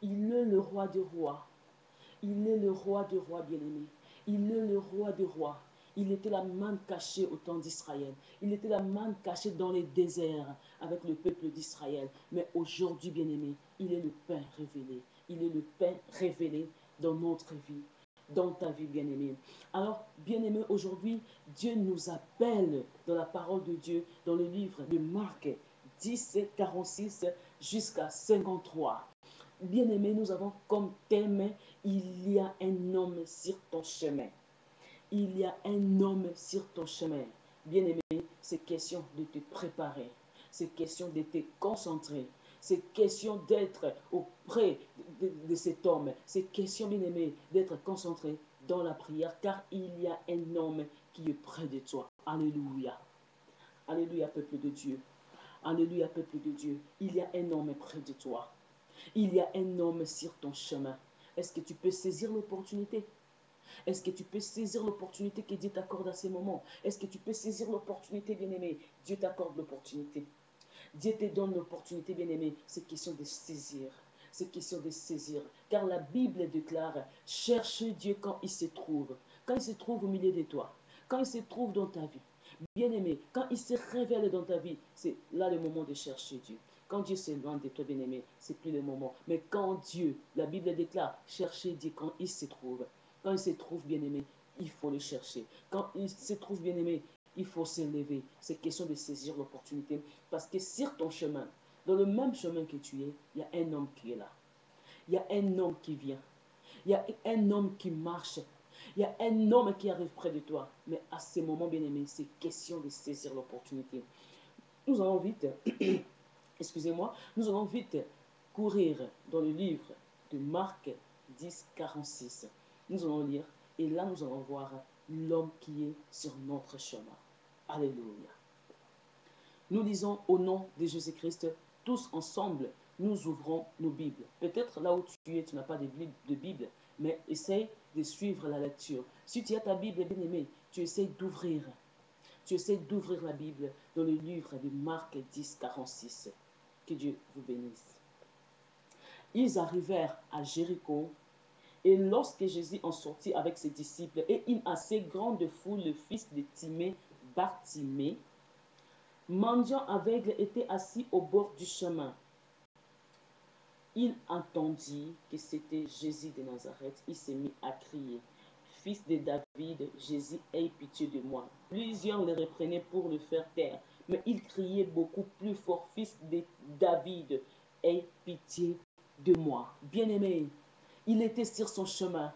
Il est le roi des rois. Il est le roi des rois, bien-aimé. Il est le roi des rois. Il était la manne cachée au temps d'Israël. Il était la manne cachée dans les déserts avec le peuple d'Israël. Mais aujourd'hui, bien-aimé, il est le pain révélé. Il est le pain révélé dans notre vie, dans ta vie, bien-aimé. Alors, bien-aimé, aujourd'hui, Dieu nous appelle dans la parole de Dieu, dans le livre de Marc 10, 46 jusqu'à 53. Bien-aimé, nous avons comme thème, il y a un homme sur ton chemin. Il y a un homme sur ton chemin. Bien-aimé, c'est question de te préparer. C'est question de te concentrer. C'est question d'être auprès de cet homme. C'est question, bien-aimé, d'être concentré dans la prière, car il y a un homme qui est près de toi. Alléluia. Alléluia, peuple de Dieu. Alléluia, peuple de Dieu. Il y a un homme près de toi. Il y a un homme sur ton chemin. Est-ce que tu peux saisir l'opportunité? Est-ce que tu peux saisir l'opportunité que Dieu t'accorde à ces moments? Est-ce que tu peux saisir l'opportunité, bien-aimé? Dieu t'accorde l'opportunité. Dieu te donne l'opportunité, bien-aimé. C'est question de saisir. C'est question de saisir. Car la Bible déclare, cherche Dieu quand il se trouve. Quand il se trouve au milieu de toi. Quand il se trouve dans ta vie. Bien-aimé, quand il se révèle dans ta vie, c'est là le moment de chercher Dieu. Quand Dieu s'éloigne de toi, bien-aimé, c'est plus le moment. Mais quand Dieu, la Bible déclare, cherchez Dieu quand il se trouve. Quand il se trouve, bien-aimé, il faut le chercher. Quand il se trouve, bien-aimé, il faut se lever. C'est question de saisir l'opportunité. Parce que sur ton chemin, dans le même chemin que tu es, il y a un homme qui est là. Il y a un homme qui vient. Il y a un homme qui marche. Il y a un homme qui arrive près de toi. Mais à ce moment, bien-aimé, c'est question de saisir l'opportunité. Nous allons vite, excusez-moi, nous allons vite courir dans le livre de Marc 10, 46. Nous allons lire et là nous allons voir l'homme qui est sur notre chemin. Alléluia. Nous lisons au nom de Jésus-Christ, tous ensemble, nous ouvrons nos Bibles. Peut-être là où tu es, tu n'as pas de Bible, mais essaye de suivre la lecture. Si tu as ta Bible, bien aimé, tu essayes d'ouvrir. Tu essaies d'ouvrir la Bible dans le livre de Marc 10, 46. Que Dieu vous bénisse. Ils arrivèrent à Jéricho, et lorsque Jésus en sortit avec ses disciples et une assez grande foule, le fils de Timée, Bartimée, mendiant aveugle, était assis au bord du chemin. Il entendit que c'était Jésus de Nazareth. Il s'est mis à crier, Fils de David, Jésus, aie pitié de moi. Plusieurs le reprenaient pour le faire taire, mais il criait beaucoup plus fort, Fils de David, aie pitié de moi. Bien-aimé, il était sur son chemin.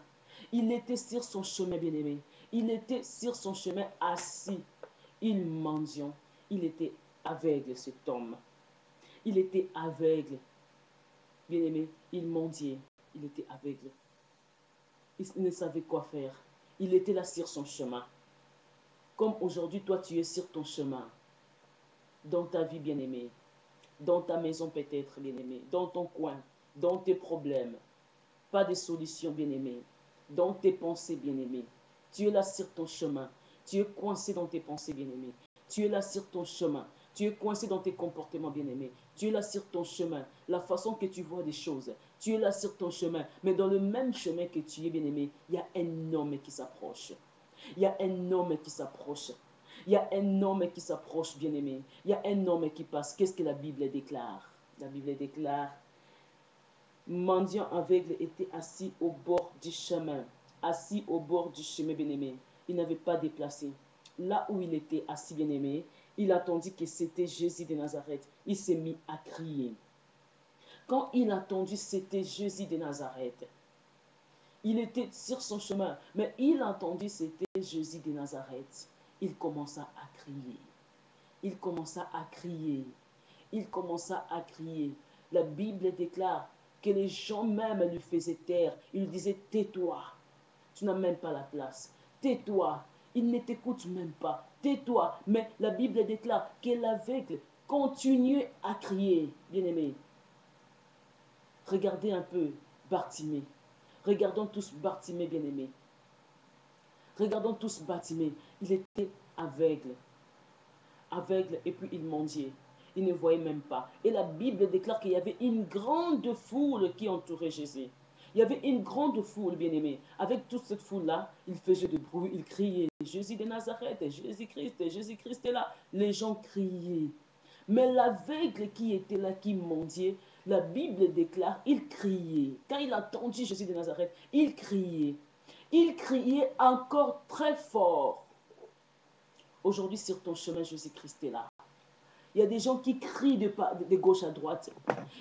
Il était sur son chemin, bien-aimé. Il était sur son chemin assis. Il mendiant. Il était aveugle, cet homme. Il était aveugle. Bien-aimé, il mendiait. Il était aveugle. Il ne savait quoi faire. Il était là sur son chemin. Comme aujourd'hui, toi, tu es sur ton chemin. Dans ta vie, bien-aimé. Dans ta maison, peut-être, bien-aimé. Dans ton coin. Dans tes problèmes. Pas de solution, bien-aimé. Dans tes pensées, bien-aimé. Tu es là sur ton chemin. Tu es coincé dans tes pensées, bien-aimé. Tu es là sur ton chemin. Tu es coincé dans tes comportements, bien-aimé. Tu es là sur ton chemin. La façon que tu vois des choses. Tu es là sur ton chemin. Mais dans le même chemin que tu es, bien-aimé, il y a un homme qui s'approche. Il y a un homme qui s'approche. Il y a un homme qui s'approche, bien-aimé. Il y a un homme qui passe. Qu'est-ce que la Bible déclare? La Bible déclare, mendiant aveugle était assis au bord du chemin. Assis au bord du chemin, bien-aimé. Il n'avait pas déplacé. Là où il était assis, bien-aimé, il attendit que c'était Jésus de Nazareth. Il s'est mis à crier. Quand il a entendu c'était Jésus de Nazareth, il était sur son chemin, mais il a entendu c'était Jésus de Nazareth. Il commença à crier. Il commença à crier. Il commença à crier. La Bible déclare que les gens même lui faisaient taire. Il disait, tais-toi, tu n'as même pas la place. Tais-toi, il ne t'écoute même pas. Tais-toi. Mais la Bible déclare que l'aveugle continuait à crier. Bien-aimé, regardez un peu Bartimée. Regardons tous Bartimée, bien-aimé. Regardons tous Bartimée. Il était aveugle. Aveugle et puis il mendiait. il ne voyait même pas. Et la Bible déclare qu'il y avait une grande foule qui entourait Jésus. Il y avait une grande foule, bien-aimé. Avec toute cette foule-là, il faisait de bruit, il criait, Jésus de Nazareth, Jésus-Christ est là. Les gens criaient. Mais l'aveugle qui était là, qui mendiait, la Bible déclare, il criait. Quand il a entendu Jésus de Nazareth, il criait. Il criait encore très fort. Aujourd'hui, sur ton chemin, Jésus-Christ est là. Il y a des gens qui crient de gauche à droite.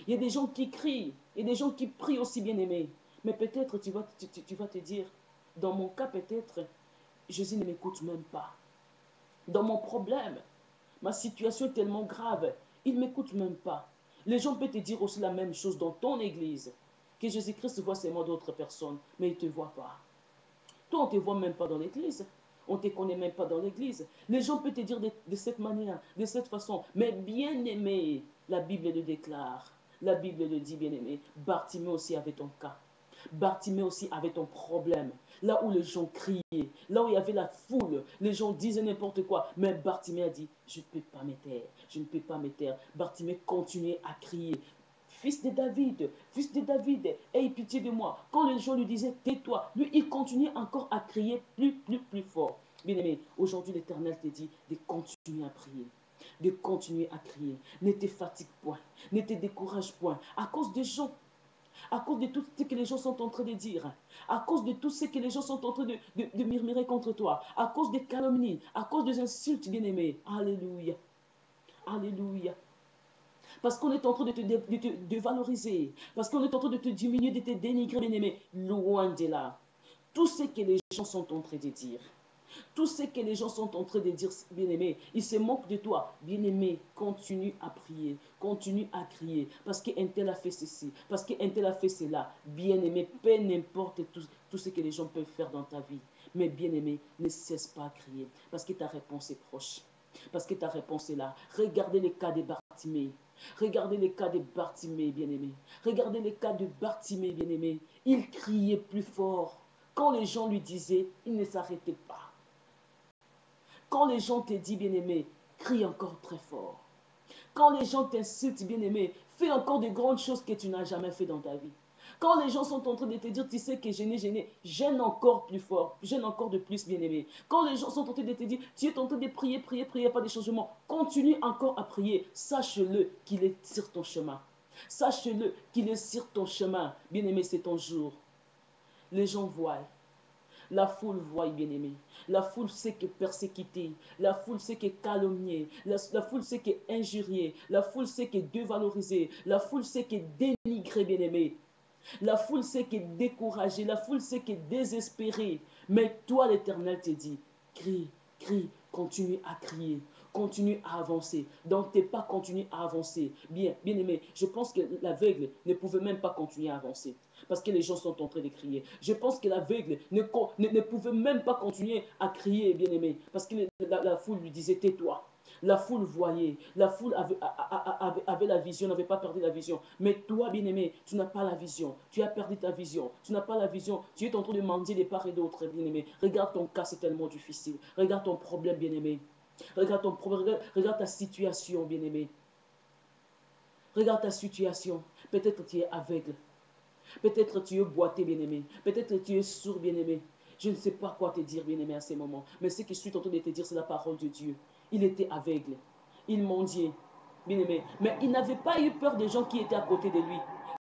Il y a des gens qui crient. Il y a des gens qui prient aussi, bien-aimés. Mais peut-être tu vas te dire, dans mon cas, peut-être, Jésus ne m'écoute même pas. Dans mon problème, ma situation est tellement grave, il ne m'écoute même pas. Les gens peuvent te dire aussi la même chose dans ton église, que Jésus-Christ voit seulement d'autres personnes, mais il ne te voit pas. Toi, on ne te voit même pas dans l'église. On ne te connaît même pas dans l'église. Les gens peuvent te dire de cette manière, de cette façon. Mais bien aimé, la Bible le déclare. La Bible le dit, bien aimé. Bartimée aussi avait ton cas. Bartimée aussi avait ton problème. Là où les gens criaient, là où il y avait la foule, les gens disaient n'importe quoi. Mais Bartimée a dit, je ne peux pas me taire. Je ne peux pas me taire. Bartimée continuait à crier. Fils de David, aie pitié de moi. Quand les gens lui disaient, tais-toi, lui, il continuait encore à crier plus fort. Bien-aimé, aujourd'hui, l'Éternel te dit de continuer à prier, de continuer à crier. Ne te fatigue point, ne te décourage point. À cause des gens, à cause de tout ce que les gens sont en train de dire, à cause de tout ce que les gens sont en train de murmurer contre toi, à cause des calomnies, à cause des insultes, bien-aimé. Alléluia. Alléluia. Parce qu'on est en train de te dévaloriser. Parce qu'on est en train de te diminuer, de te dénigrer, bien-aimé. Loin de là. Tout ce que les gens sont en train de dire. Tout ce que les gens sont en train de dire, bien-aimé, ils se moquent de toi. Bien-aimé, continue à prier, continue à crier. Parce qu'un tel a fait ceci, parce qu'un tel a fait cela. Bien-aimé, peu n'importe tout ce que les gens peuvent faire dans ta vie. Mais bien-aimé, ne cesse pas à crier. Parce que ta réponse est proche. Parce que ta réponse est là. Regardez les cas de Bartimée. Regardez les cas de Bartimée, bien-aimé. Regardez les cas de Bartimée, bien-aimé. Il criait plus fort. Quand les gens lui disaient, il ne s'arrêtait pas. Quand les gens te disent, bien-aimé, crie encore très fort. Quand les gens t'insultent, bien-aimé, fais encore de grandes choses que tu n'as jamais fait dans ta vie. Quand les gens sont en train de te dire, tu sais que gêne encore plus fort, gêne encore de plus, bien-aimé. Quand les gens sont en train de te dire, tu es en train de prier, pas de changement, continue encore à prier. Sache-le qu'il est sur ton chemin. Sache-le qu'il est sur ton chemin. Bien-aimé, c'est ton jour. Les gens voient. La foule voit, bien-aimé. La foule sait que persécuter. La foule sait que calomnier. La foule sait que injurier. La foule sait que dévaloriser. La foule sait que dénigrer, bien-aimé. La foule sait que décourager. La foule sait que désespérer. Mais toi, l'Éternel te dit, crie, crie, continue à crier. Continue à avancer. Donc, tes pas continue à avancer. Bien, bien aimé, je pense que l'aveugle ne pouvait même pas continuer à avancer. Parce que les gens sont en train de crier. Je pense que l'aveugle ne pouvait même pas continuer à crier, bien aimé. Parce que la foule lui disait, tais-toi. La foule voyait, la foule avait la vision, n'avait pas perdu la vision. Mais toi, bien-aimé, tu n'as pas la vision. Tu as perdu ta vision. Tu n'as pas la vision. Tu es en train de mendier de part et d'autre, bien-aimé. Regarde ton cas, c'est tellement difficile. Regarde ton problème, bien-aimé. Regarde ton problème, regarde ta situation, bien-aimé. Regarde ta situation. Peut-être tu es aveugle. Peut-être tu es boité, bien-aimé. Peut-être tu es sourd, bien-aimé. Je ne sais pas quoi te dire, bien-aimé, à ces moments. Mais ce que je suis en train de te dire, c'est la parole de Dieu. Il était aveugle. Il mendiait, bien-aimé. Mais il n'avait pas eu peur des gens qui étaient à côté de lui.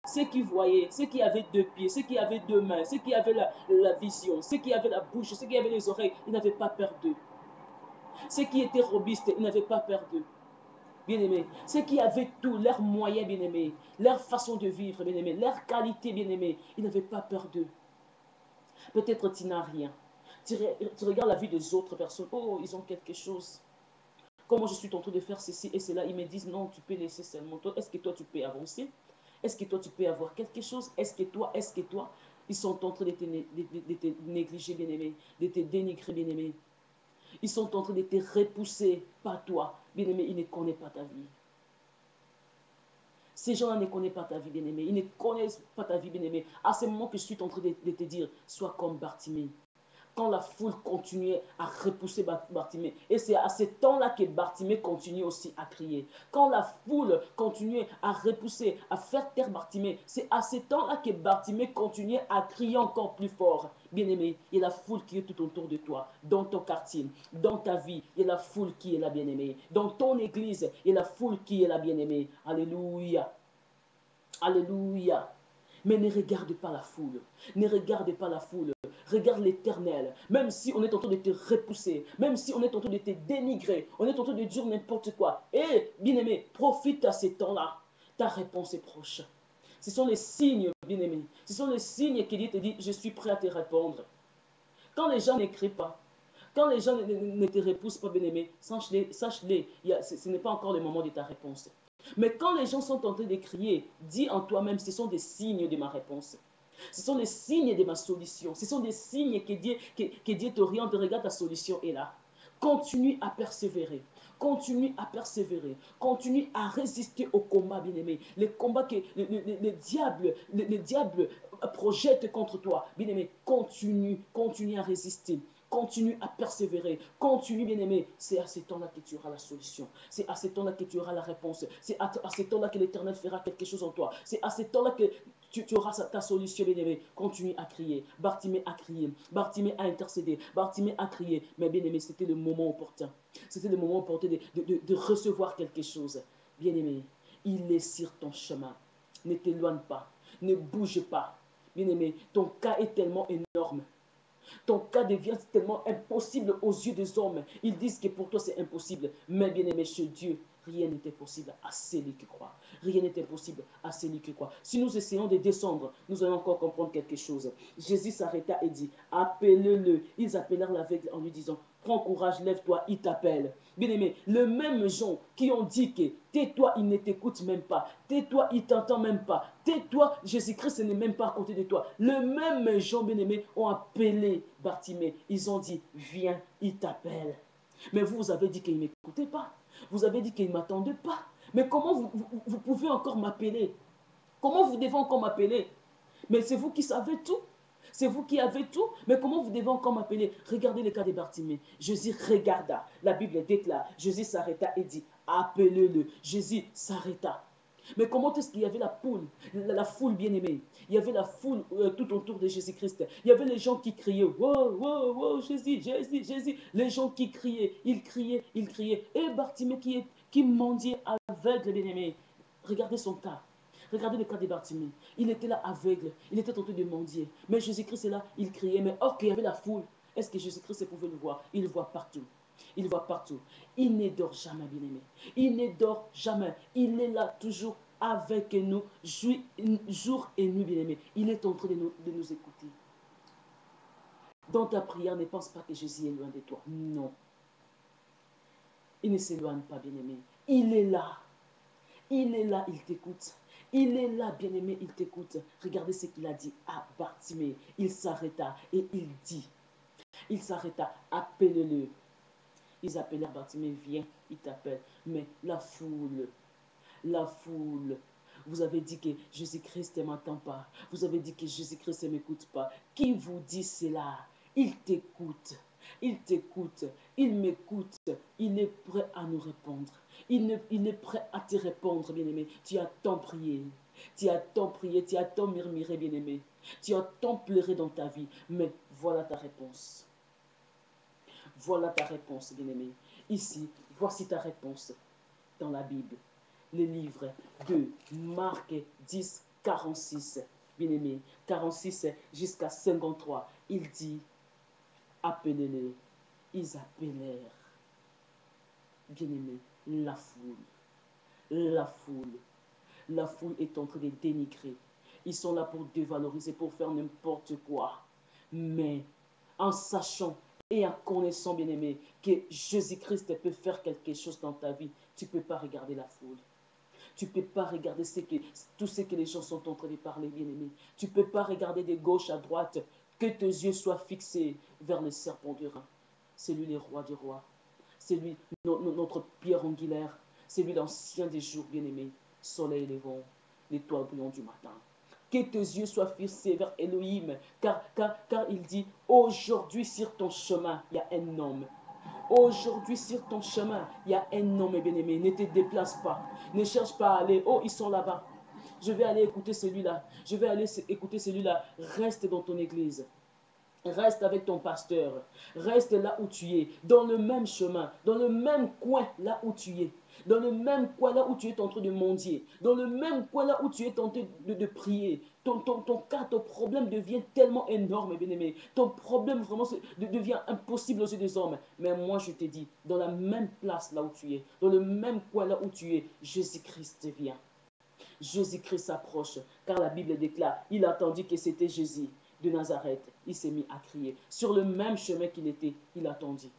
Ceux qui voyaient, ceux qui avaient deux pieds, ceux qui avaient deux mains, ceux qui avaient la vision, ceux qui avaient la bouche, ceux qui avaient les oreilles, il n'avait pas peur d'eux. Ceux qui étaient robustes, il n'avait pas peur d'eux. Bien-aimé, ceux qui avaient tout, leurs moyens, bien-aimé, leur façon de vivre, bien-aimé, leur qualité, bien-aimé, ils n'avaient pas peur d'eux. Peut-être tu n'as rien. Tu regardes la vie des autres personnes. Oh, ils ont quelque chose. Comment je suis en train de faire ceci et cela. Ils me disent non, tu peux laisser seulement toi. Est-ce que toi, tu peux avancer? Est-ce que toi, tu peux avoir quelque chose? Est-ce que toi, ils sont en train de te négliger, bien-aimé, de te dénigrer, bien-aimé. Ils sont en train de te repousser, pas toi. Bien-aimé, ils ne connaissent pas ta vie. Ces gens-là ne connaissent pas ta vie, bien-aimé. Ils ne connaissent pas ta vie, bien-aimé. À ce moment que je suis en train de te dire, sois comme Bartimée. quand la foule continuait à repousser Bartimée. Et c'est à ce temps-là que Bartimée continue aussi à crier. Quand la foule continuait à repousser, à faire taire Bartimée, c'est à ce temps-là que Bartimée continuait à crier encore plus fort. Bien-aimé, il y a la foule qui est tout autour de toi, dans ton quartier, dans ta vie, il y a la foule qui est là, bien-aimé. Dans ton église, il y a la foule qui est là, bien-aimé. Alléluia. Alléluia. Mais ne regarde pas la foule. Ne regarde pas la foule. Regarde l'Éternel. Même si on est en train de te repousser, même si on est en train de te dénigrer, on est en train de dire n'importe quoi. Et bien-aimé, profite à ces temps-là. Ta réponse est proche. Ce sont les signes, bien-aimé. Ce sont les signes qui te dit, je suis prêt à te répondre. Quand les gens n'écrivent pas, quand les gens ne te repoussent pas, bien-aimé, sache-les, ce n'est pas encore le moment de ta réponse. Mais quand les gens sont en train de crier, dis en toi-même, ce sont des signes de ma réponse. Ce sont des signes de ma solution. Ce sont des signes que Dieu t'oriente. Regarde, ta solution est là. Continue à persévérer. Continue à persévérer. Continue à résister au combat, bien-aimé. Les combats que le diable projette contre toi. Bien-aimé, continue à résister. Continue à persévérer. Continue, bien-aimé. C'est à ce temps-là que tu auras la solution. C'est à ce temps-là que tu auras la réponse. C'est à ce temps-là que l'Éternel fera quelque chose en toi. C'est à ce temps-là que tu auras ta solution, bien-aimé. Continue à crier. Bartimée a crié. Bartimée a intercédé. Bartimée a crié. Mais bien-aimé, c'était le moment opportun. C'était le moment opportun de recevoir quelque chose. Bien-aimé, il est sur ton chemin. Ne t'éloigne pas. Ne bouge pas. Bien-aimé, ton cas est tellement énorme. Ton cas devient tellement impossible aux yeux des hommes. Ils disent que pour toi c'est impossible. Mais bien aimé chez Dieu, rien n'est impossible à celui qui croit. Rien n'est impossible à celui qui croit. Si nous essayons de descendre, nous allons encore comprendre quelque chose. Jésus s'arrêta et dit, appelez-le. Ils appelèrent l'aveugle en lui disant, prends courage, lève-toi, il t'appelle. Bien-aimé, le même gens qui ont dit que tais-toi, il ne t'écoute même pas. Tais-toi, il t'entend même pas. Tais-toi, Jésus-Christ n'est même pas à côté de toi. Le même gens, bien-aimé, ont appelé Bartimée. Ils ont dit, viens, il t'appelle. Mais vous avez dit qu'il ne m'écoutait pas. Vous avez dit qu'il ne m'attendait pas. Mais comment vous pouvez encore m'appeler? Comment vous devez encore m'appeler? Mais c'est vous qui savez tout. C'est vous qui avez tout. Mais comment vous devez encore m'appeler? Regardez le cas de Bartimée. Jésus regarda. La Bible déclare. Jésus s'arrêta et dit, appelez-le. Jésus s'arrêta. Mais comment est-ce qu'il y avait la foule bien-aimée? Il y avait la foule tout autour de Jésus-Christ. Il y avait les gens qui criaient, wow, wow, wow, Jésus, Jésus, Jésus. Les gens qui criaient, ils criaient, ils criaient. Et Bartimée qui mendiait aveugle, bien-aimé. Regardez son cas. Regardez le cas de Bartimée. Il était là aveugle. Il était tenté de mendier. Mais Jésus-Christ est là, il criait. Mais or qu'il y avait la foule, est-ce que Jésus-Christ pouvait le voir? Il le voit partout. Il voit partout. Il ne dort jamais, bien-aimé. Il ne dort jamais. Il est là toujours avec nous, jour et nuit, bien-aimé. Il est en train de nous écouter. Dans ta prière, ne pense pas que Jésus est loin de toi. Non. Il ne s'éloigne pas, bien-aimé. Il est là. Il est là, il t'écoute. Il est là, bien-aimé, il t'écoute. Regardez ce qu'il a dit à Bartimée. Il s'arrêta et il dit. Il s'arrêta, appelle-le. Ils appellèrent Bartimée, viens, il t'appelle. Mais la foule, vous avez dit que Jésus-Christ ne m'entend pas. Vous avez dit que Jésus-Christ ne m'écoute pas. Qui vous dit cela? Il t'écoute. Il t'écoute. Il m'écoute. Il est prêt à nous répondre. Il est prêt à te répondre, bien-aimé. Tu as tant prié. Tu as tant prié. Tu as tant murmuré, bien-aimé. Tu as tant pleuré dans ta vie. Mais voilà ta réponse. Voilà ta réponse, bien-aimé. Ici, voici ta réponse dans la Bible. Le livre de Marc 10, 46. Bien-aimé, 46 jusqu'à 53. Il dit, appelez-les. Ils appelèrent. Bien-aimé, la foule. La foule. La foule est en train de dénigrer. Ils sont là pour dévaloriser, pour faire n'importe quoi. Mais en sachant et en connaissant, bien-aimé, que Jésus-Christ peut faire quelque chose dans ta vie, tu ne peux pas regarder la foule. Tu ne peux pas regarder tout ce que les gens sont en train de parler, bien-aimé. Tu ne peux pas regarder de gauche à droite. Que tes yeux soient fixés vers le serpent du Rhin. C'est lui le roi du roi. C'est lui notre pierre angulaire. C'est lui l'ancien des jours, bien-aimé. Soleil levant, l'étoile brillante du matin. Que tes yeux soient fixés vers Elohim. Car il dit, aujourd'hui sur ton chemin, il y a un homme. Aujourd'hui, sur ton chemin, il y a un homme bien-aimé. Ne te déplace pas. Ne cherche pas à aller. Oh, ils sont là-bas. Je vais aller écouter celui-là. Je vais aller écouter celui-là. Reste dans ton église. Reste avec ton pasteur. Reste là où tu es. Dans le même chemin. Dans le même coin là où tu es. Dans le même coin là où tu es en train de mendier. Dans le même coin là où tu es en train de prier. Ton problème devient tellement énorme, bien-aimé. Ton problème vraiment devient impossible aux yeux des hommes. Mais moi, je te dis, dans la même place là où tu es, dans le même coin là où tu es, Jésus-Christ vient. Jésus-Christ s'approche, car la Bible déclare, il attendit que c'était Jésus de Nazareth. Il s'est mis à crier. Sur le même chemin qu'il était, il attendit.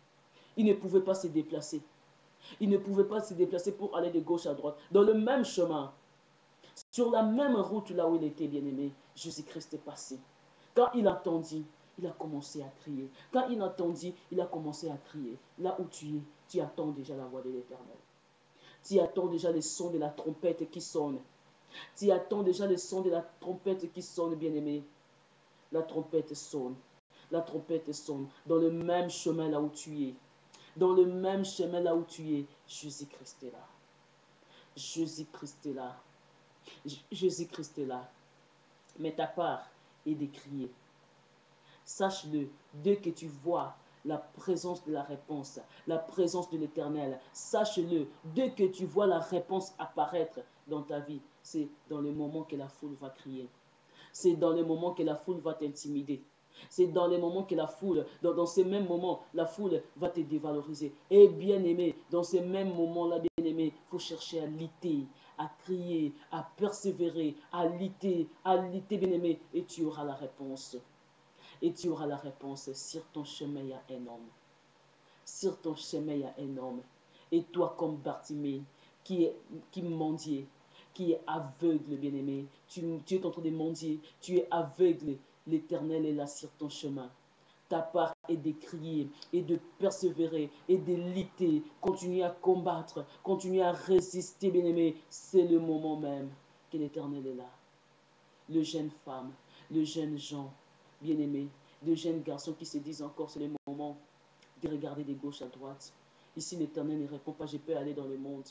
Il ne pouvait pas se déplacer. Il ne pouvait pas se déplacer pour aller de gauche à droite. Dans le même chemin, sur la même route là où il était, bien-aimé, Jésus-Christ est passé. Quand il attendit, il a commencé à crier. Quand il attendit, il a commencé à crier. Là où tu es, tu attends déjà la voix de l'Éternel. Tu attends déjà le son de la trompette qui sonne. Tu attends déjà le son de la trompette qui sonne, bien-aimé. La trompette sonne. La trompette sonne. Dans le même chemin là où tu es. Dans le même chemin là où tu es. Jésus-Christ est là. Jésus-Christ est là. Jésus-Christ est là. Mais ta part est de crier. Sache-le, dès que tu vois la présence de la réponse, la présence de l'Éternel, sache-le, dès que tu vois la réponse apparaître dans ta vie, c'est dans le moment que la foule va crier. C'est dans les moments que la foule va t'intimider. C'est dans les moments que la foule, dans ces mêmes moments, la foule va te dévaloriser. Et bien aimé, dans ces mêmes moments-là, bien aimé, il faut chercher à lutter, à crier, à persévérer, à lutter, bien aimé, et tu auras la réponse. Et tu auras la réponse. Sur ton chemin, il y a un homme. Sur ton chemin, il y a un homme. Et toi, comme Bartimée, qui mendiait, qui est aveugle, bien-aimé, tu es en train de mendier, tu es aveugle, l'Éternel est là sur ton chemin. Ta part est de crier et de persévérer et de lutter, continuer à combattre, continuer à résister, bien-aimé. C'est le moment même que l'Éternel est là. Le jeune femme, le jeune Jean, bien-aimé, le jeune garçon qui se disent encore, c'est le moment de regarder de gauche à droite. Ici, l'Éternel ne répond pas, je peux aller dans le monde.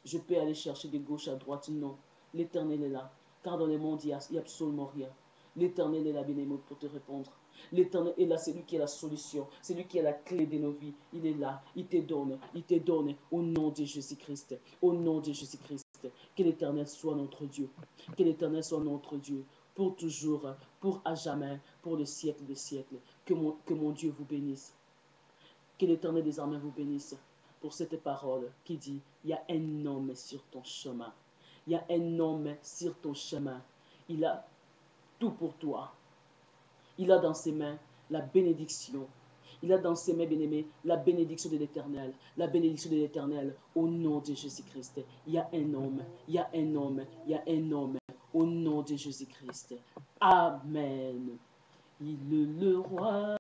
Je peux aller chercher de gauche à droite. Non, l'Éternel est là. Car dans le monde, il n'y a absolument rien. L'Éternel est là, bien-aimé, pour te répondre. L'Éternel est là, c'est lui qui est la solution. C'est lui qui est la clé de nos vies. Il est là, il te donne au nom de Jésus-Christ. Au nom de Jésus-Christ. Que l'Éternel soit notre Dieu. Que l'Éternel soit notre Dieu. Pour toujours, pour à jamais, pour le siècle des siècles. Que mon Dieu vous bénisse. Que l'Éternel des armées vous bénisse pour cette parole qui dit, il y a un homme sur ton chemin. Il y a un homme sur ton chemin. Il a tout pour toi. Il a dans ses mains la bénédiction. Il a dans ses mains, bien-aimés, la bénédiction de l'Éternel. La bénédiction de l'Éternel au nom de Jésus-Christ. Il y a un homme, il y a un homme, il y a un homme au nom de Jésus-Christ. Amen. Il est le roi.